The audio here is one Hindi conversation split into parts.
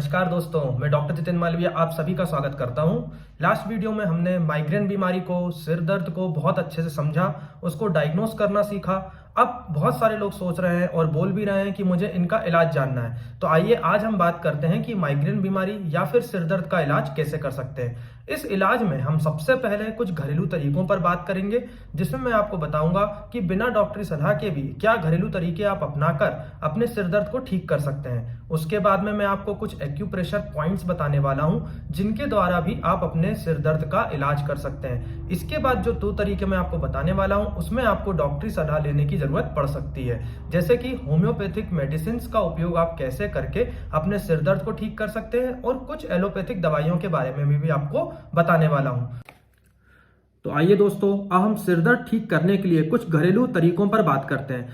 नमस्कार दोस्तों, मैं डॉक्टर जितेन मालविया आप सभी का स्वागत करता हूं। लास्ट वीडियो में हमने माइग्रेन बीमारी को, सिर दर्द को बहुत अच्छे से समझा, उसको डायग्नोस करना सीखा। अब बहुत सारे लोग सोच रहे हैं और बोल भी रहे हैं कि मुझे इनका इलाज जानना है। तो आइए आज हम बात करते हैं कि माइग्रेन बीमारी या फिर सिर दर्द का इलाज कैसे कर सकते हैं। इस इलाज में हम सबसे पहले कुछ घरेलू तरीकों पर बात करेंगे, जिसमें मैं आपको बताऊंगा कि बिना डॉक्टरी सलाह के भी क्या घरेलू तरीके आप अपनाकर अपने सिर दर्द को ठीक कर सकते हैं। उसके बाद में मैं आपको कुछ एक्यूप्रेशर पॉइंट्स बताने वाला हूं, जिनके द्वारा भी आप अपने सिर दर्द का इलाज कर सकते हैं। इसके बाद जो 2 तरीके मैं आपको बताने वाला हूं, उसमें आपको डॉक्टरी सलाह लेने की जरूरत पड़ सकती है, जैसे कि होम्योपैथिक मेडिसिन का उपयोग आप कैसे करके अपने सिर दर्द को ठीक कर सकते हैं, और कुछ एलोपैथिक दवाइयों के बारे में भी आपको बताने वाला हूं। तो आइए दोस्तों, अब हम सिर दर्द ठीक करने के लिए कुछ घरेलू तरीकों पर बात करते हैं।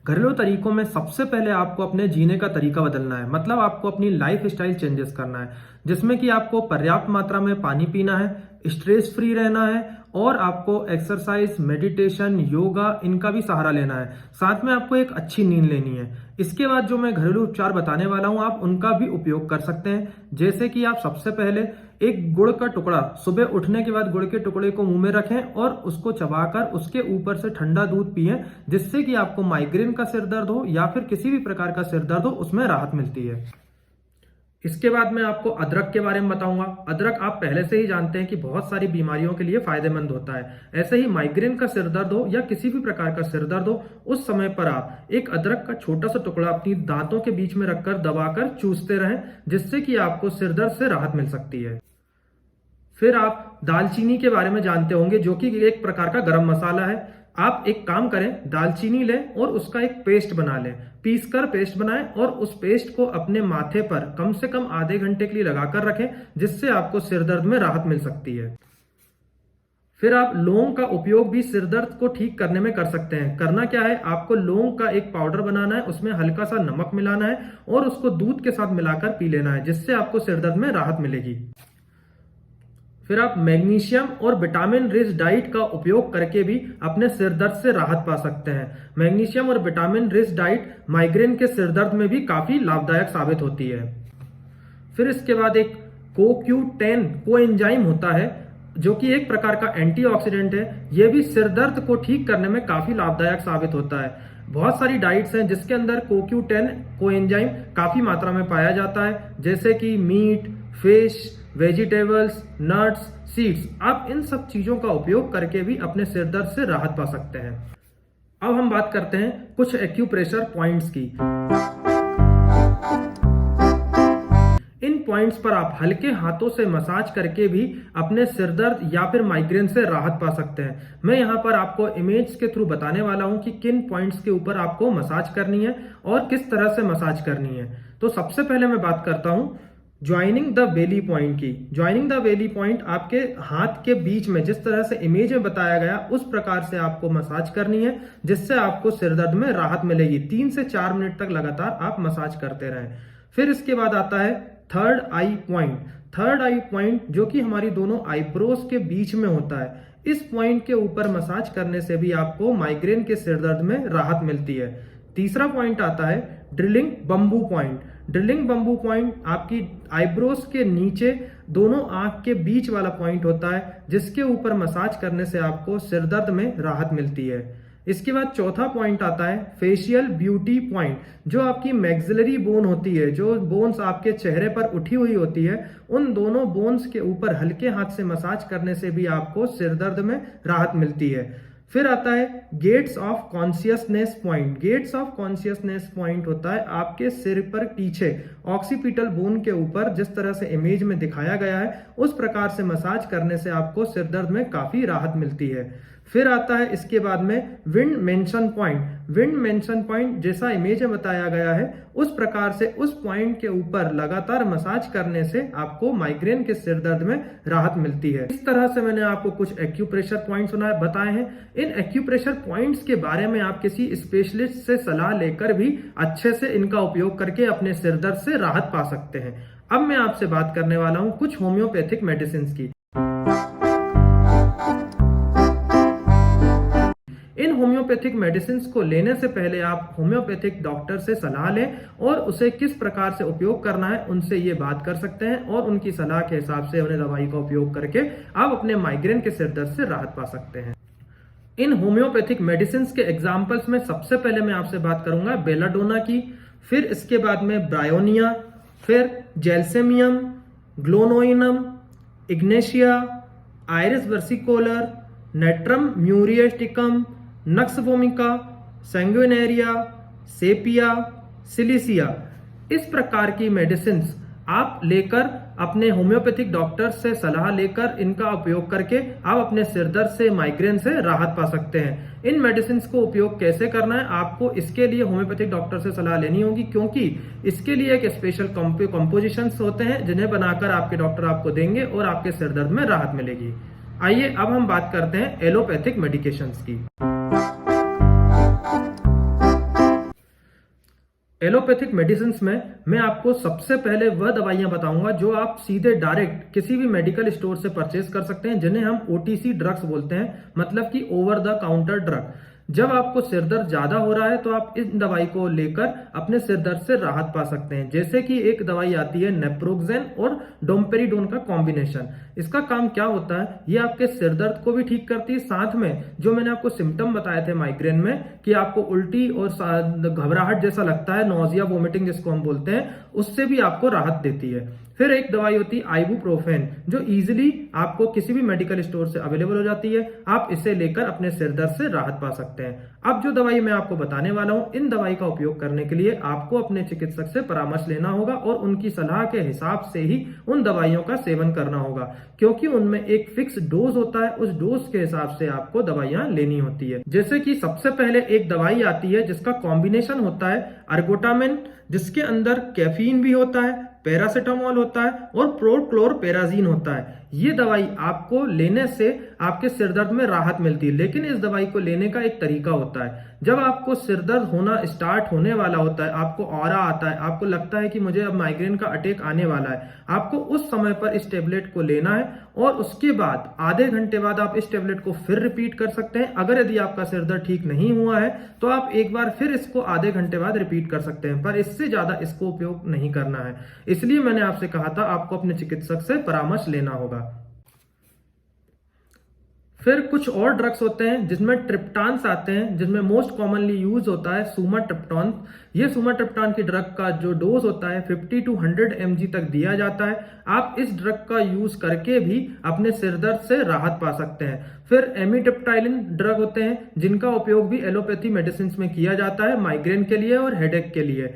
घरेलू तरीकों में सबसे पहले आपको अपने जीने का तरीका बदलना है, मतलब आपको अपनी लाइफ स्टाइल चेंजेस करना है, जिसमें कि आपको पर्याप्त मात्रा में पानी पीना है, स्ट्रेस फ्री रहना है, और आपको एक्सरसाइज, मेडिटेशन, योगा इनका भी सहारा लेना है। साथ में आपको एक अच्छी नींद लेनी है। इसके बाद जो मैं घरेलू उपचार बताने वाला हूं, आप उनका भी उपयोग कर सकते हैं, जैसे कि आप सबसे पहले एक गुड़ का टुकड़ा सुबह उठने के बाद गुड़ के टुकड़े को मुंह में रखें और उसको चबाकर उसके ऊपर से ठंडा दूध पिएं, जिससे कि आपको माइग्रेन का सिर दर्द हो या फिर किसी भी प्रकार का सिर दर्द हो उसमें राहत मिलती है। इसके बाद मैं आपको अदरक के बारे में बताऊंगा। अदरक आप पहले से ही जानते हैं कि बहुत सारी बीमारियों के लिए फायदेमंद होता है। ऐसे ही माइग्रेन का सिर दर्द हो या किसी भी प्रकार का सिर दर्द हो, उस समय पर आप एक अदरक का छोटा सा टुकड़ा अपनी दांतों के बीच में रखकर दबाकर चूसते रहें, जिससे कि आपको सिर दर्द से राहत मिल सकती है। फिर आप दालचीनी के बारे में जानते होंगे, जो कि एक प्रकार का गरम मसाला है। आप एक काम करें, दालचीनी लें और उसका एक पेस्ट बना लें, पीसकर पेस्ट बनाएं और उस पेस्ट को अपने माथे पर कम से कम आधे घंटे के लिए लगाकर रखें, जिससे आपको सिर दर्द में राहत मिल सकती है। फिर आप लौंग का उपयोग भी सिर दर्द को ठीक करने में कर सकते हैं। करना क्या है, आपको लौंग का एक पाउडर बनाना है, उसमें हल्का सा नमक मिलाना है और उसको दूध के साथ मिलाकर पी लेना है, जिससे आपको सिर दर्द में राहत मिलेगी। फिर आप मैग्नीशियम और विटामिन रिच डाइट का उपयोग करके भी अपने सिर दर्द से राहत पा सकते हैं। मैग्नीशियम और विटामिन रिच डाइट माइग्रेन के सिर दर्द में भी काफी लाभदायक साबित होती है। फिर इसके बाद एक CoQ10 कोएंजाइम होता है, जो कि एक प्रकार का एंटीऑक्सीडेंट है। यह भी सिर दर्द को ठीक करने में काफी लाभदायक साबित होता है। बहुत सारी डाइट्स हैं जिसके अंदर CoQ10 कोएंजाइम काफी मात्रा में पाया जाता है, जैसे कि meat, fish, vegetables, nuts, seeds. आप इन सब चीजों का उपयोग करके भी अपने सिर दर्द से राहत पा सकते हैं। अब हम बात करते हैं कुछ एक्यूप्रेशर पॉइंट्स की। इन पॉइंट्स पर आप हल्के हाथों से मसाज करके भी अपने सिर दर्द या फिर माइग्रेन से राहत पा सकते हैं। मैं यहाँ पर आपको इमेज के थ्रू बताने वाला हूँ कि किन पॉइंट्स के ऊपर आपको मसाज करनी है और किस तरह से मसाज करनी है। तो सबसे पहले मैं बात करता हूँ ज्वाइनिंग द बेली पॉइंट की। ज्वाइनिंग द बेली पॉइंट आपके हाथ के बीच में, जिस तरह से इमेज में बताया गया उस प्रकार से आपको मसाज करनी है, जिससे आपको सिर दर्द में राहत मिलेगी। 3 से 4 मिनट तक लगातार आप मसाज करते रहें। फिर इसके बाद आता है third I point. Third I point, जो कि हमारी दोनों आईब्रोज के बीच में होता है, इस पॉइंट के ऊपर मसाज करने से भी आपको माइग्रेन के सिर दर्द में राहत मिलती है। तीसरा पॉइंट आता है drilling bamboo point. Drilling bamboo point आपकी आईब्रोज के नीचे दोनों आंख के बीच वाला पॉइंट होता है, जिसके ऊपर मसाज करने से आपको सिर दर्द में राहत मिलती है। इसके बाद चौथा पॉइंट आता है फेशियल ब्यूटी पॉइंट, जो आपकी मैक्सिलरी बोन होती है, जो बोन्स आपके चेहरे पर उठी हुई होती है, उन दोनों बोन्स के ऊपर हल्के हाथ से मसाज करने से भी आपको सिर दर्द में राहत मिलती है। फिर आता है gates of consciousness point. Gates of consciousness point होता है आपके सिर पर पीछे ऑक्सीपिटल बोन के ऊपर, जिस तरह से इमेज में दिखाया गया है उस प्रकार से मसाज करने से आपको सिर दर्द में काफी राहत मिलती है। फिर आता है इसके बाद में wind mention point. Wind mention point जैसा इमेज में बताया गया है उस प्रकार से उस पॉइंट के ऊपर लगातार मसाज करने से आपको माइग्रेन के सिर दर्द में राहत मिलती है। इस तरह से मैंने आपको कुछ एक्यूप्रेशर पॉइंट्स बताए हैं। इन एक्यूप्रेशर पॉइंट्स के बारे में आप किसी स्पेशलिस्ट से सलाह लेकर भी अच्छे से इनका उपयोग करके अपने सिर दर्द से राहत पा सकते हैं। अब मैं आपसे बात करने वाला हूं कुछ होम्योपैथिक मेडिसिन की। होम्योपैथिक मेडिसिन को लेने से पहले आप होम्योपैथिक डॉक्टर से सलाह लें और उसे किस प्रकार से उपयोग करना है उनसे ये बात कर सकते हैं और उनकी सलाह के हिसाब से उन्हें दवाई का उपयोग करके आप अपने माइग्रेन के सिर दर्द से राहत पा सकते हैं। इन होम्योपैथिक मेडिसिन के एग्जाम्पल्स में सबसे पहले मैं आपसे बात करूंगा बेलाडोना की, फिर इसके बाद में ब्रायोनिया, फिर gelsemium, glonoinum, ignatia, iris versicolor, natrum muriaticum, nux vomica, sanguinaria, sepia, silicea. इस प्रकार की मेडिसिन आप लेकर अपने होम्योपैथिक डॉक्टर से सलाह लेकर इनका उपयोग करके आप अपने सिर दर्द से, माइग्रेन से राहत पा सकते हैं। इन मेडिसिन को उपयोग कैसे करना है आपको इसके लिए होम्योपैथिक डॉक्टर से सलाह लेनी होगी, क्योंकि इसके लिए एक स्पेशल कंपोजिशंस होते हैं जिन्हें बनाकर आपके डॉक्टर आपको देंगे और आपके सिर दर्द में राहत मिलेगी। आइए अब हम बात करते हैं एलोपैथिक मेडिकेशंस की। एलोपैथिक मेडिसिन में मैं आपको सबसे पहले वह दवाइयां बताऊंगा जो आप सीधे डायरेक्ट किसी भी मेडिकल स्टोर से परचेज कर सकते हैं, जिन्हें हम ओटीसी ड्रग्स बोलते हैं, मतलब कि ओवर द काउंटर ड्रग। जब आपको सिर दर्द ज्यादा हो रहा है तो आप इस दवाई को लेकर अपने सिर दर्द से राहत पा सकते हैं। जैसे कि एक दवाई आती है नेप्रोक्सेन और डोम्पेरिडोन का कॉम्बिनेशन। इसका काम क्या होता है, ये आपके सिर दर्द को भी ठीक करती है, साथ में जो मैंने आपको सिम्टम बताए थे माइग्रेन में कि आपको उल्टी और घबराहट जैसा लगता है, नोजिया वोमिटिंग जिसको हम बोलते हैं, उससे भी आपको राहत देती है। फिर एक दवाई होती है आइबुप्रोफेन, जो इजीली आपको किसी भी मेडिकल स्टोर से अवेलेबल हो जाती है। आप इसे लेकर अपने सिर दर्द से राहत पा सकते हैं। अब जो दवाई मैं आपको बताने वाला हूं, इन दवाई का उपयोग करने के लिए आपको अपने चिकित्सक से परामर्श लेना होगा और उनकी सलाह के हिसाब से ही उन दवाइयों का सेवन करना होगा, क्योंकि उनमें एक फिक्स डोज होता है। उस डोज के हिसाब से आपको दवाइयां लेनी होती है। जैसे कि सबसे पहले एक दवाई आती है जिसका कॉम्बिनेशन होता है अर्गोटामिन, जिसके अंदर कैफीन भी होता है, पैरासिटामोल होता है और प्रोक्लोरपेराजीन होता है। ये दवाई आपको लेने से आपके सिर दर्द में राहत मिलती है, लेकिन इस दवाई को लेने का एक तरीका होता है। जब आपको सिर दर्द होना स्टार्ट होने वाला होता है, आपको ऑरा आता है, आपको लगता है कि मुझे अब माइग्रेन का अटैक आने वाला है, आपको उस समय पर इस टेबलेट को लेना है और उसके बाद आधे घंटे बाद आप इस टेबलेट को फिर रिपीट कर सकते हैं। अगर यदि आपका सिर दर्द ठीक नहीं हुआ है तो आप एक बार फिर इसको आधे घंटे बाद रिपीट कर सकते हैं, पर इससे ज्यादा इसको उपयोग नहीं करना है। इसलिए मैंने आपसे कहा था आपको अपने चिकित्सक से परामर्श लेना होगा। फिर कुछ और ड्रग्स होते हैं जिसमें ट्रिप्टान्स आते हैं, जिसमें मोस्ट कॉमनली यूज होता है सुमाट्रिप्टॉन। ये सुमाट्रिप्टॉन की ड्रग का जो डोज होता है 50 to 100 mg तक दिया जाता है। आप इस ड्रग का यूज करके भी अपने सिर दर्द से राहत पा सकते हैं। फिर एमिट्रिप्टाइलिन ड्रग होते हैं जिनका उपयोग भी एलोपैथी मेडिसिन में किया जाता है, माइग्रेन के लिए और हेडेक के लिए।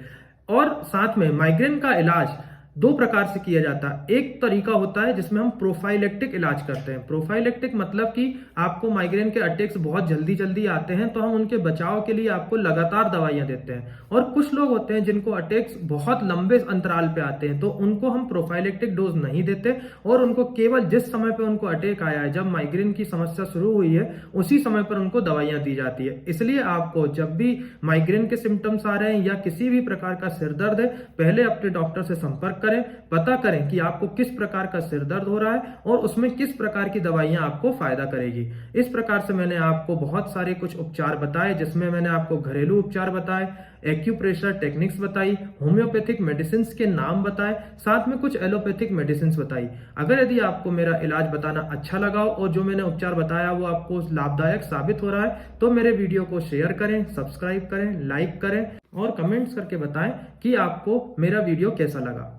और साथ में माइग्रेन का इलाज दो प्रकार से किया जाता है। एक तरीका होता है जिसमें हम प्रोफाइलेक्टिक इलाज करते हैं। प्रोफाइलेक्टिक मतलब कि आपको माइग्रेन के अटैक्स बहुत जल्दी जल्दी आते हैं तो हम उनके बचाव के लिए आपको लगातार दवाइयां देते हैं। और कुछ लोग होते हैं जिनको अटैक्स बहुत लंबे अंतराल पे आते हैं, तो उनको हम प्रोफाइलेक्टिक डोज नहीं देते और उनको केवल जिस समय पे उनको अटैक आया है, जब माइग्रेन की समस्या शुरू हुई है, उसी समय पर उनको दवाइयां दी जाती है। इसलिए आपको जब भी माइग्रेन के सिम्टम्स आ रहे हैं या किसी भी प्रकार का सिर दर्द है, पहले अपने डॉक्टर से संपर्क करें, पता करें कि आपको किस प्रकार का सिर दर्द हो रहा है और उसमें किस प्रकार की दवाइयां आपको फायदा करेगी। इस प्रकार से मैंने आपको बहुत सारे कुछ उपचार बताए, जिसमें मैंने आपको घरेलू उपचार बताए, एक्यूप्रेशर टेक्निक्स बताई, होम्योपैथिक मेडिसिन के नाम बताए, साथ में कुछ एलोपैथिक मेडिसिन बताई। अगर यदि आपको मेरा इलाज बताना अच्छा लगा हो और जो मैंने उपचार बताया वो आपको लाभदायक साबित हो रहा है, तो मेरे वीडियो को शेयर करें, सब्सक्राइब करें, लाइक करें और कमेंट्स करके बताएं कि आपको मेरा वीडियो कैसा लगा।